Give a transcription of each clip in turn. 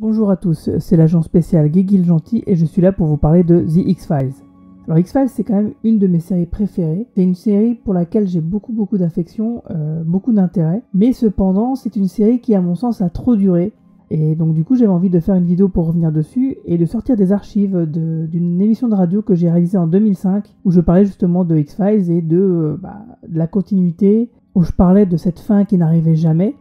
Bonjour à tous, c'est l'agent spécial Guigui le Gentil et je suis là pour vous parler de The X-Files. Alors X-Files, c'est quand même une de mes séries préférées. C'est une série pour laquelle j'ai beaucoup d'affection, beaucoup d'intérêt. Mais cependant, c'est une série qui à mon sens a trop duré. Et donc du coup j'avais envie de faire une vidéo pour revenir dessus et de sortir des archives d'une émission de radio que j'ai réalisée en 2005 où je parlais justement de X-Files et de la continuité, où je parlais de cette fin qui n'arrivait jamais.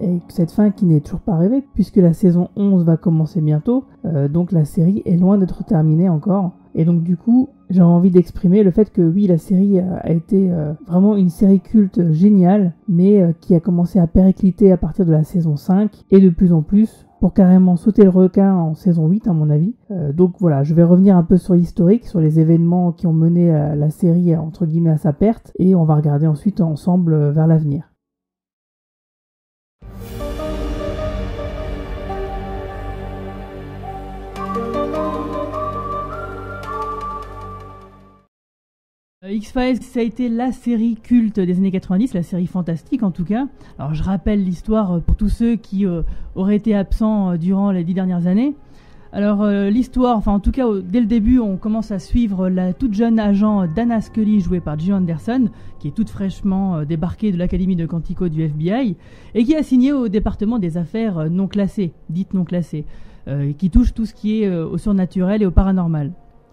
Et cette fin qui n'est toujours pas arrivée puisque la saison 11 va commencer bientôt, donc la série est loin d'être terminée encore. Et donc du coup j'ai envie d'exprimer le fait que oui, la série a été vraiment une série culte géniale, mais qui a commencé à péricliter à partir de la saison 5 et de plus en plus pour carrément sauter le requin en saison 8 à mon avis. Donc voilà, je vais revenir un peu sur l'historique, sur les événements qui ont mené la série entre guillemets à sa perte, et on va regarder ensuite ensemble vers l'avenir. X-Files, ça a été la série culte des années 90, la série fantastique en tout cas. Alors je rappelle l'histoire pour tous ceux qui auraient été absents durant les 10 dernières années. Alors l'histoire, enfin en tout cas dès le début, on commence à suivre la toute jeune agent Dana Scully, jouée par Gillian Anderson, qui est toute fraîchement débarquée de l'académie de Quantico du FBI, et qui est assignée au département des affaires non classées, dites non classées, qui touche tout ce qui est au surnaturel et au paranormal.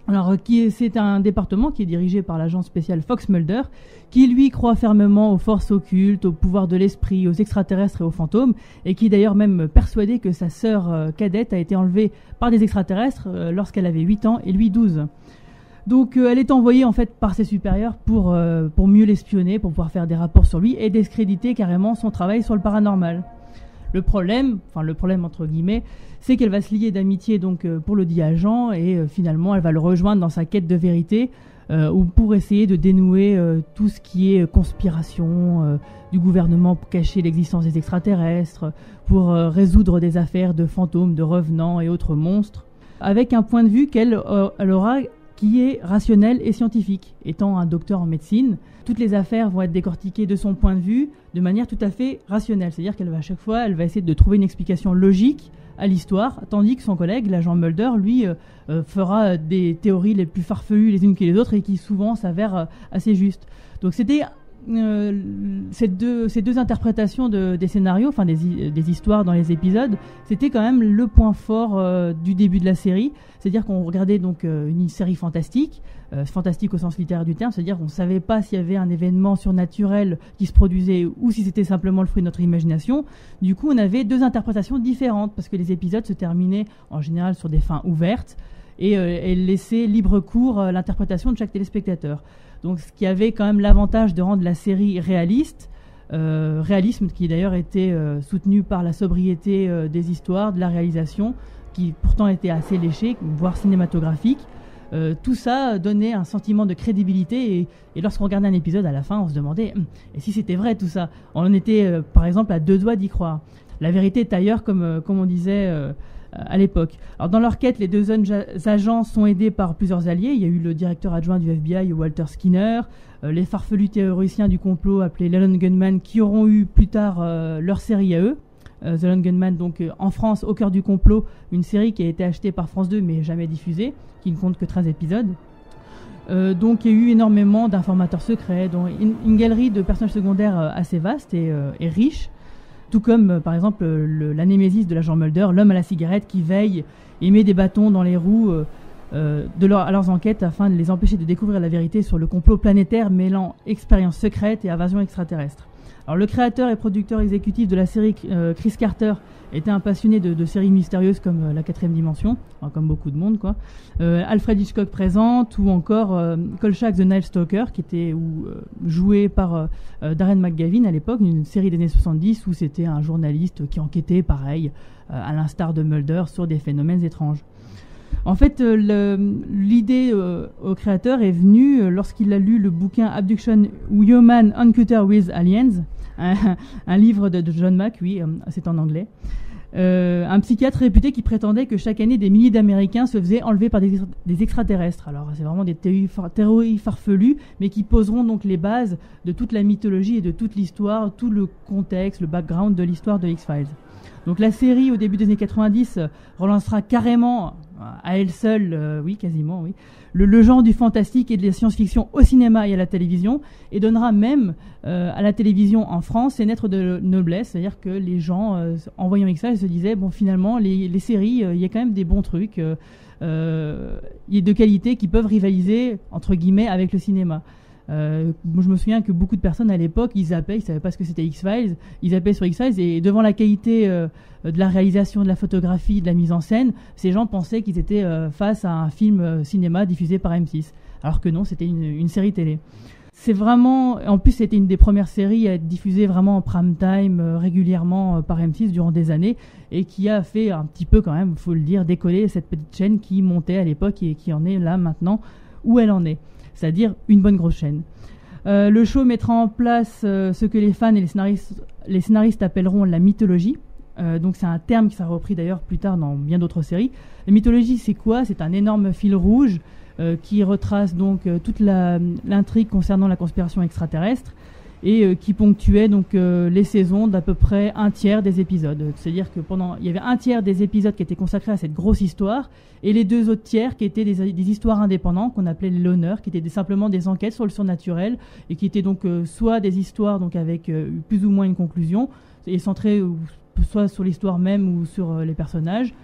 Alors, c'est un département qui est dirigé par l'agent spécial Fox Mulder, qui lui croit fermement aux forces occultes, au pouvoir de l'esprit, aux extraterrestres et aux fantômes, et qui est d'ailleurs même persuadé que sa sœur cadette a été enlevée par des extraterrestres lorsqu'elle avait 8 ans et lui 12. Donc elle est envoyée en fait par ses supérieurs pour mieux l'espionner, pour pouvoir faire des rapports sur lui et discréditer carrément son travail sur le paranormal. Le problème entre guillemets, c'est qu'elle va se lier d'amitié donc pour le dit agent et finalement elle va le rejoindre dans sa quête de vérité ou pour essayer de dénouer tout ce qui est conspiration du gouvernement pour cacher l'existence des extraterrestres, pour résoudre des affaires de fantômes, de revenants et autres monstres, avec un point de vue qu'elle aura qui est rationnel et scientifique. Étant un docteur en médecine, toutes les affaires vont être décortiquées de son point de vue de manière tout à fait rationnelle. C'est-à-dire qu'elle va à chaque fois, elle va essayer de trouver une explication logique à l'histoire, tandis que son collègue, l'agent Mulder, lui, fera des théories les plus farfelues les unes que les autres et qui souvent s'avèrent assez justes. Donc c'était ces deux interprétations des scénarios, enfin des histoires dans les épisodes, c'était quand même le point fort du début de la série. C'est-à-dire qu'on regardait donc une série fantastique, fantastique au sens littéraire du terme, c'est-à-dire qu'on ne savait pas s'il y avait un événement surnaturel qui se produisait ou si c'était simplement le fruit de notre imagination. Du coup, on avait deux interprétations différentes parce que les épisodes se terminaient en général sur des fins ouvertes et laissaient libre cours à l'interprétation de chaque téléspectateur. Donc ce qui avait quand même l'avantage de rendre la série réaliste, réalisme qui d'ailleurs était soutenu par la sobriété des histoires, de la réalisation, qui pourtant était assez léchée, voire cinématographique. Tout ça donnait un sentiment de crédibilité et lorsqu'on regardait un épisode à la fin, on se demandait et si c'était vrai tout ça. On en était par exemple à deux doigts d'y croire. La vérité est ailleurs, comme on disait à l'époque. Alors dans leur quête, les deux agents sont aidés par plusieurs alliés. Il y a eu le directeur adjoint du FBI, Walter Skinner, les farfelus théoriciens du complot appelés The Lone Gunman, qui auront eu plus tard leur série à eux. The Lone Gunman, donc en France, au cœur du complot, une série qui a été achetée par France 2 mais jamais diffusée, qui ne compte que 13 épisodes. Donc il y a eu énormément d'informateurs secrets, dont une galerie de personnages secondaires assez vaste et riche. Tout comme, par exemple, la némésis de l'agent Mulder, l'homme à la cigarette qui veille et met des bâtons dans les roues à leurs enquêtes afin de les empêcher de découvrir la vérité sur le complot planétaire mêlant expérience secrète et invasion extraterrestre. Alors, le créateur et producteur exécutif de la série, Chris Carter, était un passionné de séries mystérieuses comme La Quatrième Dimension, enfin, comme beaucoup de monde, quoi. Alfred Hitchcock présente, ou encore Kolchak The Night Stalker, qui était joué par Darren McGavin à l'époque, une série des années 70 où c'était un journaliste qui enquêtait, pareil, à l'instar de Mulder, sur des phénomènes étranges. En fait, l'idée au créateur est venue lorsqu'il a lu le bouquin Abduction Human Encounter with Aliens, un livre de John Mack, oui, c'est en anglais. Un psychiatre réputé qui prétendait que chaque année des milliers d'Américains se faisaient enlever par des extraterrestres. Alors c'est vraiment des théories farfelues, mais qui poseront donc les bases de toute la mythologie et de toute l'histoire, tout le contexte, le background de l'histoire de X-Files. Donc la série, au début des années 90, relancera carrément, à elle seule, oui, quasiment, oui, le genre du fantastique et de la science-fiction au cinéma et à la télévision, et donnera même à la télévision en France ses lettres de noblesse, c'est-à-dire que les gens, en voyant X-Files, se disaient, bon, finalement, les séries, il y a quand même des bons trucs, de qualité qui peuvent rivaliser, entre guillemets, avec le cinéma. Moi, je me souviens que beaucoup de personnes à l'époque, ils zappaient, ils savaient pas ce que c'était X-Files, ils zappaient sur X-Files, et devant la qualité de la réalisation, de la photographie, de la mise en scène, ces gens pensaient qu'ils étaient face à un film cinéma diffusé par M6, alors que non, c'était une série télé. C'est vraiment, en plus c'était une des premières séries à être diffusée vraiment en prime time régulièrement par M6 durant des années, et qui a fait un petit peu quand même, faut le dire, décoller cette petite chaîne qui montait à l'époque et qui en est là maintenant où elle en est, c'est-à-dire une bonne grosse chaîne. Le show mettra en place ce que les fans et les scénaristes appelleront la mythologie. Donc c'est un terme qui sera repris d'ailleurs plus tard dans bien d'autres séries. La mythologie, c'est quoi ? C'est un énorme fil rouge qui retrace donc toute l'intrigue concernant la conspiration extraterrestre et qui ponctuait donc les saisons d'à peu près un tiers des épisodes. C'est-à-dire que il y avait un tiers des épisodes qui étaient consacrés à cette grosse histoire, et les deux autres tiers qui étaient des histoires indépendantes qu'on appelait les loners, qui étaient simplement des enquêtes sur le surnaturel, et qui étaient donc soit des histoires donc avec plus ou moins une conclusion, et centrées soit sur l'histoire même ou sur les personnages.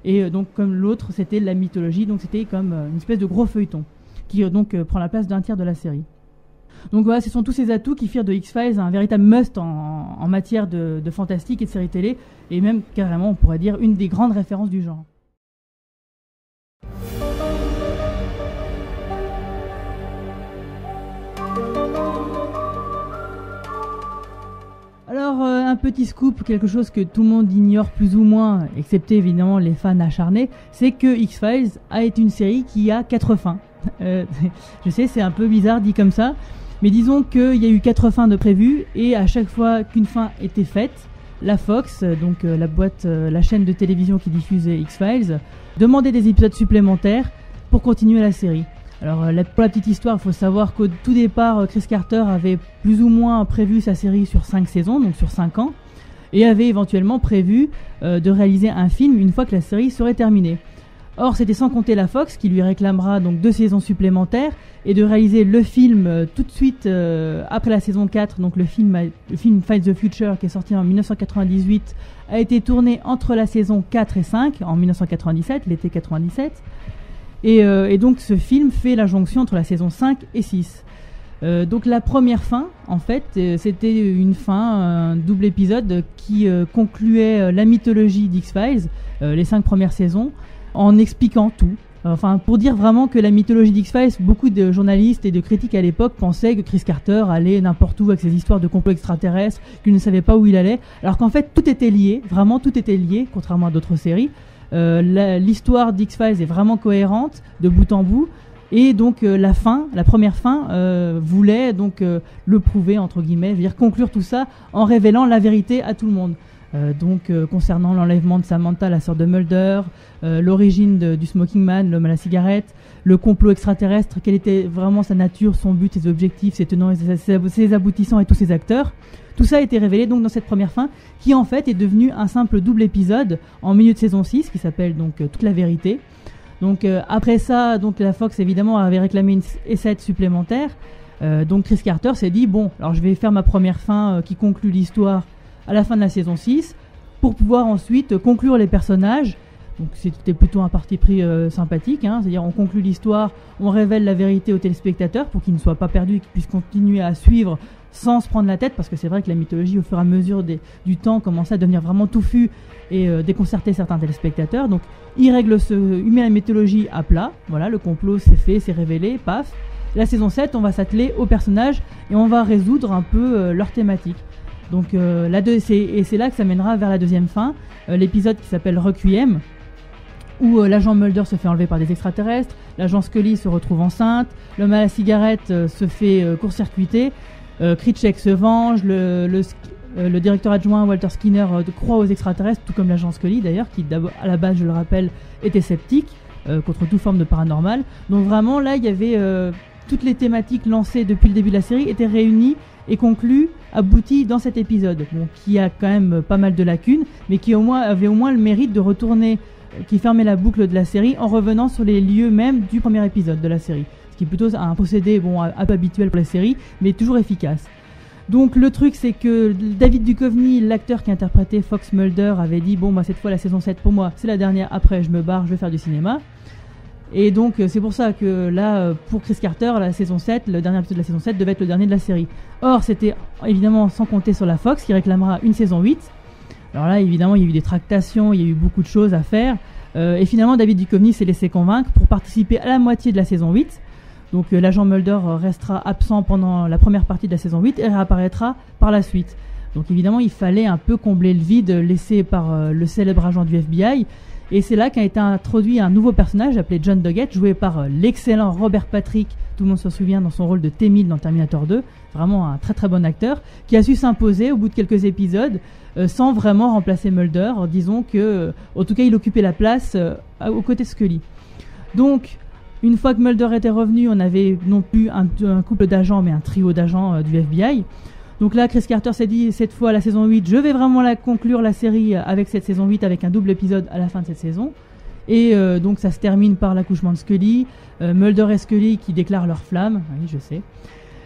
Et donc comme l'autre, c'était la mythologie, donc c'était comme une espèce de gros feuilleton, qui donc prend la place d'un tiers de la série. Donc voilà, ce sont tous ces atouts qui firent de X-Files un véritable must en matière de fantastique et de série télé, et même carrément, on pourrait dire, une des grandes références du genre. Alors, un petit scoop, quelque chose que tout le monde ignore plus ou moins, excepté évidemment les fans acharnés, c'est que X-Files a été une série qui a 4 fins. Je sais, c'est un peu bizarre dit comme ça, mais disons qu'il y a eu 4 fins de prévues, et à chaque fois qu'une fin était faite, la Fox, donc la chaîne de télévision qui diffusait X-Files, demandait des épisodes supplémentaires pour continuer la série. Alors pour la petite histoire, il faut savoir qu'au tout départ, Chris Carter avait plus ou moins prévu sa série sur 5 saisons, donc sur 5 ans, et avait éventuellement prévu de réaliser un film une fois que la série serait terminée. Or, c'était sans compter la Fox qui lui réclamera donc 2 saisons supplémentaires et de réaliser le film tout de suite après la saison 4. Donc le film Fight the Future, qui est sorti en 1998, a été tourné entre la saison 4 et 5 en 1997, l'été 97. Et donc ce film fait la jonction entre la saison 5 et 6. Donc la première fin, en fait, c'était une fin, un double épisode qui concluait la mythologie d'X-Files, les 5 premières saisons, en expliquant tout. Enfin, pour dire vraiment que la mythologie d'X-Files, beaucoup de journalistes et de critiques à l'époque pensaient que Chris Carter allait n'importe où avec ses histoires de complot extraterrestre, qu'il ne savait pas où il allait, alors qu'en fait tout était lié, vraiment tout était lié, contrairement à d'autres séries. L'histoire d'X-Files est vraiment cohérente de bout en bout, et donc la première fin voulait donc le prouver, entre guillemets, c'est-à-dire conclure tout ça en révélant la vérité à tout le monde. Concernant l'enlèvement de Samantha, la sœur de Mulder, l'origine du Smoking Man, l'homme à la cigarette, le complot extraterrestre, quelle était vraiment sa nature, son but, ses objectifs, ses tenants, ses aboutissants et tous ses acteurs. Tout ça a été révélé donc dans cette première fin, qui en fait est devenue un simple double épisode en milieu de saison 6, qui s'appelle donc Toute la vérité. Donc après ça, donc la Fox évidemment avait réclamé une essai supplémentaire. Donc Chris Carter s'est dit, bon, alors je vais faire ma première fin qui conclut l'histoire à la fin de la saison 6, pour pouvoir ensuite conclure les personnages. Donc c'était plutôt un parti pris sympathique, hein, c'est-à-dire on conclut l'histoire, on révèle la vérité aux téléspectateurs pour qu'ils ne soient pas perdus et qu'ils puissent continuer à suivre sans se prendre la tête, parce que c'est vrai que la mythologie au fur et à mesure du temps commençait à devenir vraiment touffue et déconcerter certains téléspectateurs. Donc il met la mythologie à plat, voilà, le complot c'est fait, c'est révélé, paf. La saison 7, on va s'atteler aux personnages et on va résoudre un peu leur thématique. Donc c'est là que ça mènera vers la deuxième fin, l'épisode qui s'appelle Requiem, où l'agent Mulder se fait enlever par des extraterrestres, l'agent Scully se retrouve enceinte, l'homme à la cigarette se fait court-circuiter, Krycek se venge, le directeur adjoint Walter Skinner croit aux extraterrestres, tout comme l'agent Scully d'ailleurs, qui à la base, je le rappelle, était sceptique contre toute forme de paranormal. Donc vraiment là, il y avait toutes les thématiques lancées depuis le début de la série étaient réunies et conclues, abouties dans cet épisode, bon, qui a quand même pas mal de lacunes, mais qui avait au moins le mérite de retourner, qui fermait la boucle de la série en revenant sur les lieux même du premier épisode de la série. Ce qui est plutôt un procédé un peu habituel pour les séries, mais toujours efficace. Donc le truc, c'est que David Duchovny, l'acteur qui interprétait Fox Mulder, avait dit cette fois la saison 7 pour moi c'est la dernière, après je me barre, je vais faire du cinéma. Et donc c'est pour ça que là, pour Chris Carter, la saison 7, le dernier épisode de la saison 7 devait être le dernier de la série. Or c'était évidemment sans compter sur la Fox qui réclamera une saison 8. Alors là évidemment il y a eu des tractations, il y a eu beaucoup de choses à faire, et finalement David Duchovny s'est laissé convaincre pour participer à la moitié de la saison 8. Donc l'agent Mulder restera absent pendant la première partie de la saison 8 et réapparaîtra par la suite. Donc évidemment il fallait un peu combler le vide laissé par le célèbre agent du FBI, et c'est là qu'a été introduit un nouveau personnage appelé John Doggett, joué par l'excellent Robert Patrick, tout le monde se souvient dans son rôle de T-1000 dans Terminator 2, vraiment un très très bon acteur, qui a su s'imposer au bout de quelques épisodes sans vraiment remplacer Mulder. Disons que, en tout cas il occupait la place aux côtés de Scully. Donc une fois que Mulder était revenu, on avait non plus un couple d'agents, mais un trio d'agents du FBI. Donc là, Chris Carter s'est dit, cette fois, la saison 8, je vais vraiment conclure la série avec cette saison 8, avec un double épisode à la fin de cette saison. Et donc ça se termine par l'accouchement de Scully, Mulder et Scully qui déclarent leur flamme, oui, je sais.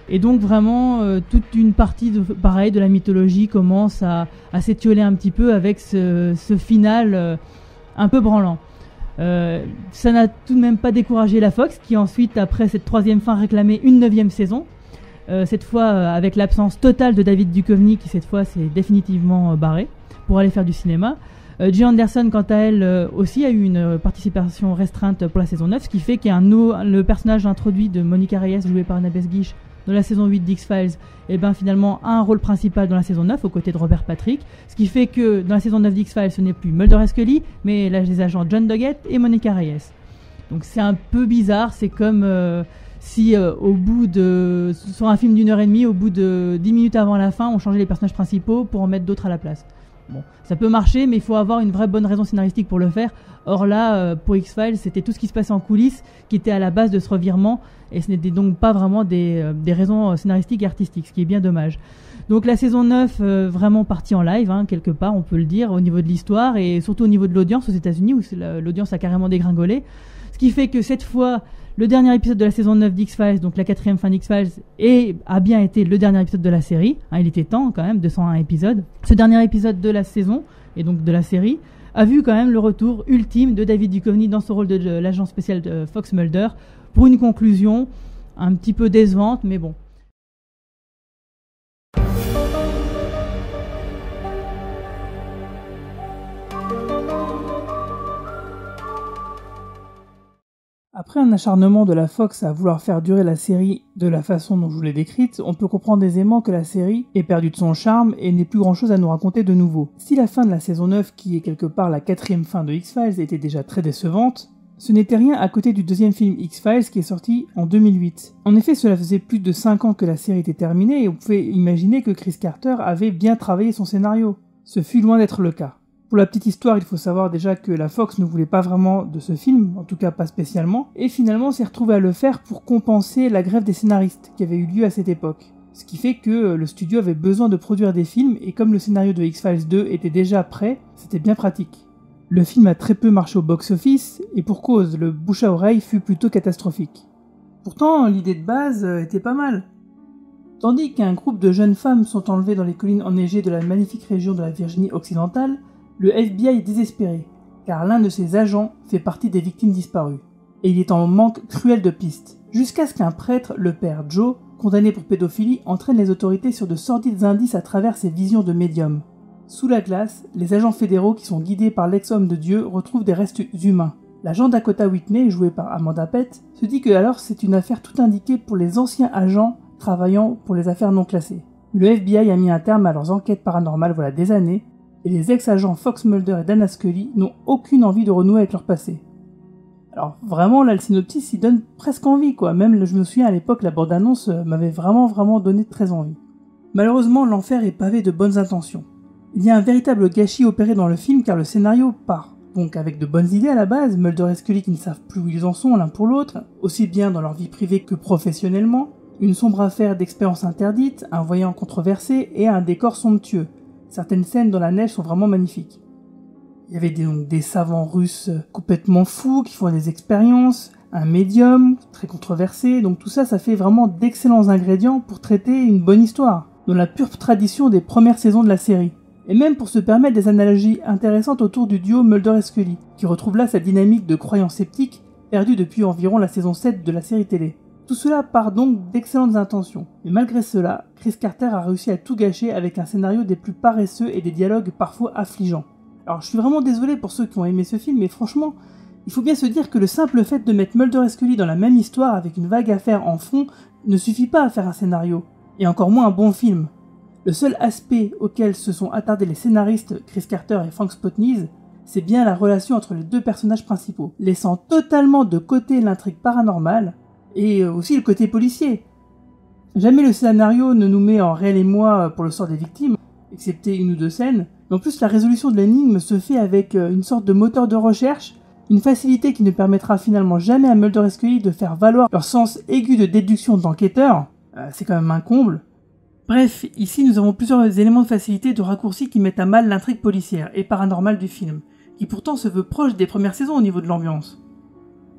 Et donc vraiment, toute une partie de la mythologie commence à s'étioler un petit peu avec ce final un peu branlant. Ça n'a tout de même pas découragé la Fox qui ensuite, après cette troisième fin, réclamait une 9e saison, cette fois avec l'absence totale de David Duchovny qui cette fois s'est définitivement barré pour aller faire du cinéma. Gillian Anderson quant à elle aussi a eu une participation restreinte pour la saison 9, ce qui fait qu'il y a le personnage introduit de Monica Reyes joué par Annabeth Gish dans la saison 8 d'X-Files, et finalement a un rôle principal dans la saison 9 aux côtés de Robert Patrick, ce qui fait que dans la saison 9 d'X-Files ce n'est plus Mulder et Scully, mais là les agents John Doggett et Monica Reyes. Donc c'est un peu bizarre, c'est comme si sur un film d'1h30, au bout de 10 minutes avant la fin, on changeait les personnages principaux pour en mettre d'autres à la place. Bon, ça peut marcher, mais il faut avoir une vraie bonne raison scénaristique pour le faire. Or là, pour X-Files, c'était tout ce qui se passait en coulisses qui était à la base de ce revirement, et ce n'était donc pas vraiment des raisons scénaristiques et artistiques, ce qui est bien dommage. Donc la saison 9, vraiment partie en live, quelque part, on peut le dire, au niveau de l'histoire, et surtout au niveau de l'audience aux États-Unis, où l'audience a carrément dégringolé. Ce qui fait que cette fois, le dernier épisode de la saison 9 d'X-Files, donc la 4e fin d'X-Files, a bien été le dernier épisode de la série. Il était temps quand même, 201 épisodes. Ce dernier épisode de la saison, et donc de la série, a vu quand même le retour ultime de David Duchovny dans son rôle de l'agent spécial de Fox Mulder, pour une conclusion un petit peu décevante, mais bon. Après un acharnement de la Fox à vouloir faire durer la série de la façon dont je vous l'ai décrite, on peut comprendre aisément que la série ait perdu de son charme et n'ait plus grand chose à nous raconter de nouveau. Si la fin de la saison 9, qui est quelque part la 4e fin de X-Files, était déjà très décevante, ce n'était rien à côté du deuxième film X-Files qui est sorti en 2008. En effet, cela faisait plus de 5 ans que la série était terminée et on pouvait imaginer que Chris Carter avait bien travaillé son scénario. Ce fut loin d'être le cas. Pour la petite histoire, il faut savoir déjà que la Fox ne voulait pas vraiment de ce film, en tout cas pas spécialement, et finalement s'est retrouvée à le faire pour compenser la grève des scénaristes qui avait eu lieu à cette époque. Ce qui fait que le studio avait besoin de produire des films, et comme le scénario de X-Files 2 était déjà prêt, c'était bien pratique. Le film a très peu marché au box-office, et pour cause, le bouche à oreille fut plutôt catastrophique. Pourtant, l'idée de base était pas mal. Tandis qu'un groupe de jeunes femmes sont enlevées dans les collines enneigées de la magnifique région de la Virginie occidentale, le FBI est désespéré, car l'un de ses agents fait partie des victimes disparues, et il est en manque cruel de pistes, jusqu'à ce qu'un prêtre, le père Joe, condamné pour pédophilie, entraîne les autorités sur de sordides indices à travers ses visions de médium. Sous la glace, les agents fédéraux qui sont guidés par l'ex-homme de Dieu retrouvent des restes humains. L'agent Dakota Whitney, joué par Amanda Peet, se dit que alors c'est une affaire tout indiquée pour les anciens agents travaillant pour les affaires non classées. Le FBI a mis un terme à leurs enquêtes paranormales voilà des années, et les ex-agents Fox Mulder et Dana Scully n'ont aucune envie de renouer avec leur passé. Alors vraiment là le synopsis il donne presque envie quoi, même je me souviens à l'époque la bande-annonce m'avait vraiment donné très envie. Malheureusement l'enfer est pavé de bonnes intentions. Il y a un véritable gâchis opéré dans le film car le scénario part Donc avec de bonnes idées à la base, Mulder et Scully qui ne savent plus où ils en sont l'un pour l'autre, aussi bien dans leur vie privée que professionnellement, une sombre affaire d'expérience interdite, un voyant controversé et un décor somptueux. Certaines scènes dans la neige sont vraiment magnifiques. Il y avait donc des savants russes complètement fous qui font des expériences, un médium très controversé, donc tout ça, ça fait vraiment d'excellents ingrédients pour traiter une bonne histoire, dans la pure tradition des premières saisons de la série. Et même pour se permettre des analogies intéressantes autour du duo Mulder et Scully, qui retrouve là sa dynamique de croyants sceptiques, perdue depuis environ la saison 7 de la série télé. Tout cela part donc d'excellentes intentions, mais malgré cela, Chris Carter a réussi à tout gâcher avec un scénario des plus paresseux et des dialogues parfois affligeants. Alors je suis vraiment désolé pour ceux qui ont aimé ce film, mais franchement, il faut bien se dire que le simple fait de mettre Mulder et Scully dans la même histoire avec une vague affaire en fond ne suffit pas à faire un scénario, et encore moins un bon film. Le seul aspect auquel se sont attardés les scénaristes Chris Carter et Frank Spotnitz, c'est bien la relation entre les deux personnages principaux, laissant totalement de côté l'intrigue paranormale, et aussi le côté policier. Jamais le scénario ne nous met en réel émoi pour le sort des victimes, excepté une ou deux scènes, mais en plus la résolution de l'énigme se fait avec une sorte de moteur de recherche, une facilité qui ne permettra finalement jamais à Mulder et Scully de faire valoir leur sens aigu de déduction d'enquêteur, c'est quand même un comble. Bref, ici nous avons plusieurs éléments de facilité de raccourci qui mettent à mal l'intrigue policière et paranormale du film, qui pourtant se veut proche des premières saisons au niveau de l'ambiance.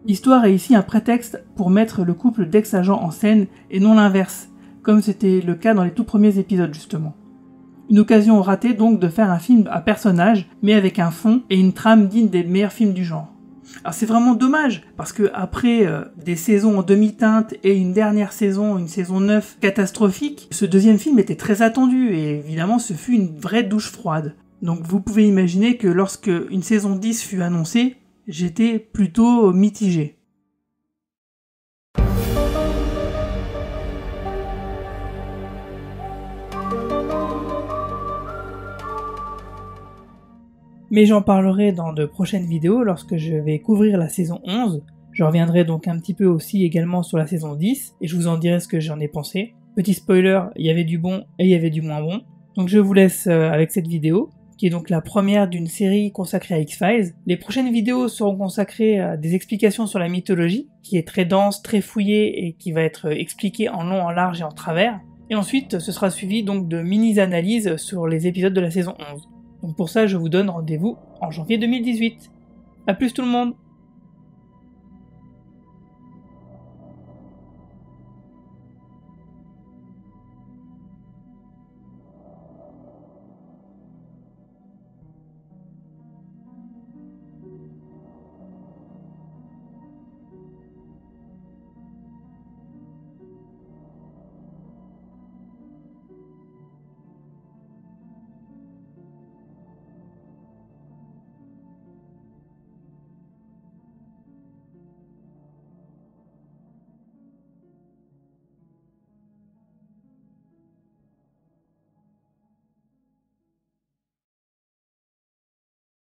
L'histoire est ici un prétexte pour mettre le couple d'ex-agents en scène et non l'inverse, comme c'était le cas dans les tout premiers épisodes justement. Une occasion ratée donc de faire un film à personnages, mais avec un fond et une trame digne des meilleurs films du genre. Alors c'est vraiment dommage, parce que après des saisons en demi-teinte et une dernière saison, une saison 9 catastrophique, ce deuxième film était très attendu et évidemment ce fut une vraie douche froide. Donc vous pouvez imaginer que lorsque une saison 10 fut annoncée, j'étais plutôt mitigé. Mais j'en parlerai dans de prochaines vidéos lorsque je vais couvrir la saison 11. Je reviendrai donc un petit peu aussi également sur la saison 10 et je vous en dirai ce que j'en ai pensé. Petit spoiler, il y avait du bon et il y avait du moins bon. Donc je vous laisse avec cette vidéo, qui est donc la première d'une série consacrée à X-Files. Les prochaines vidéos seront consacrées à des explications sur la mythologie, qui est très dense, très fouillée et qui va être expliquée en long, en large et en travers. Et ensuite, ce sera suivi donc de mini-analyses sur les épisodes de la saison 11. Donc pour ça, je vous donne rendez-vous en janvier 2018. A plus tout le monde!